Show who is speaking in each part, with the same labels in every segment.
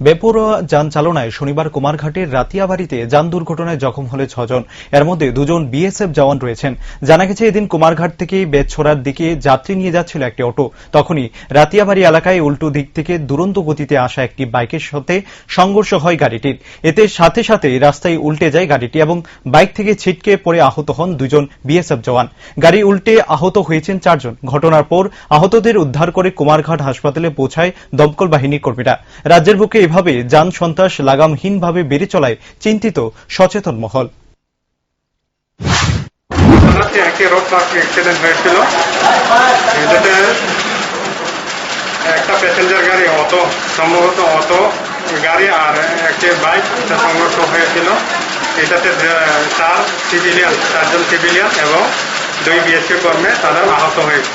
Speaker 1: বেপরোয়া যান চালনায় শনিবার কুমারঘাটের রাতিয়াবাড়িতে যান দুর্ঘটনায় জখম হলে 6 জন। এর মধ্যে 2 জন বিএসএফ জওয়ান রয়েছেন। জানা গেছে, এদিন কুমারঘাট থেকে বেতছড়ার দিকে যাত্রী নিয়ে যাচ্ছিল একটি অটো। তখনই রাতিয়াবাড়ি এলাকায় উল্টো দিক থেকে দুরন্ত গতিতে আসা একটি বাইকের সাথে সংঘর্ষ হয় গাড়িটির। এতে সাথে সাথে রাস্তায় উল্টে যায় গাড়িটি এবং বাইক থেকে ছিটকে পড়ে আহত হন 2 জন বিএসএফ জওয়ান। গাড়ি উল্টে আহত হয়েছেন 4 জন। ঘটনার পর আহতদের উদ্ধার করে কুমারঘাট হাসপাতালে পৌঁছায় দমকল বাহিনীর কর্মীরা। রাজ্যের বুকে এভাবে যান সন্ত্রাস লাগামহীনভাবে বেড়ে চলায় চিন্তিত সচেতন মহল।
Speaker 2: একটি রোড ট্রাফিক অ্যাক্সিডেন্ট হয়েছিল। এটাতে একটা প্যাসেঞ্জার গাড়ি, অটো, সম্ভবত অটো গাড়ি আর একটি বাইক সংঘর্ষ হয়েছিল। এটাতে 4জন সিভিলিয়ান এবং 2 বিএসএফ কর্মী তারা আহত হয়েছে।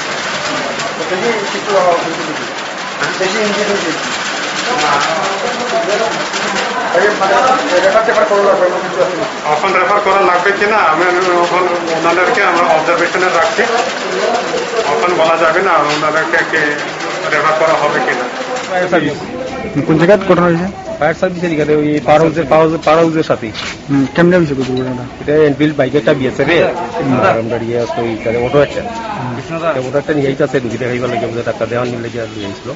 Speaker 2: এখন রেফার করা লাগবে কিনা আমি এখন ওনাদেরকে আমরা অবজারভেশনে রাখছি। এখন বলা যাবে না ওনাদেরকে রেফার করা হবে কিনা।
Speaker 3: কোন জায়গায় ঘটনা হয়েছে?
Speaker 4: ফায়ার সার্ভিসের এখানে ওই পার হাউসের সাথে।
Speaker 3: কেমনে হয়েছে দুর্ঘটনাটা?
Speaker 4: এটা এনফিল্ড বাইক একটা বিএসএফ আমরা ইয়ে আছে ওইখানে অটো একটা নিয়ে যাইতেছে ঢুকি দেখাইবার লাগে আমাদের টাকা দেওয়ার নিয়ে লেগে নিয়েছিল।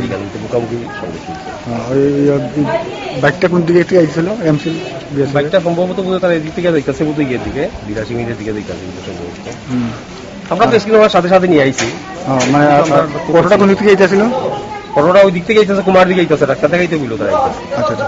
Speaker 4: এইখানে মুখোমুখি সংঘর্ষ
Speaker 3: ওই বাইকটা কোন দিকে একটু আইছিল? এমসিল
Speaker 4: বাইকটা সম্ভবত তার এদিক থেকে যাইতেছে বোধ গিয়ে দিকে 82 মিনিটের দিকে যাইতেছে সম্ভবত। আমরা তো স্ক্রিন সাথে সাথে নিয়ে আইছি।
Speaker 3: মানে অটোটা কোন দিক থেকে আইতেছিল?
Speaker 4: অটোটা ওই দিক থেকে আইতেছে, কুমার দিকে আইতেছে, রাস্তা থেকে আইতে বললো তারা।
Speaker 3: আচ্ছা আচ্ছা।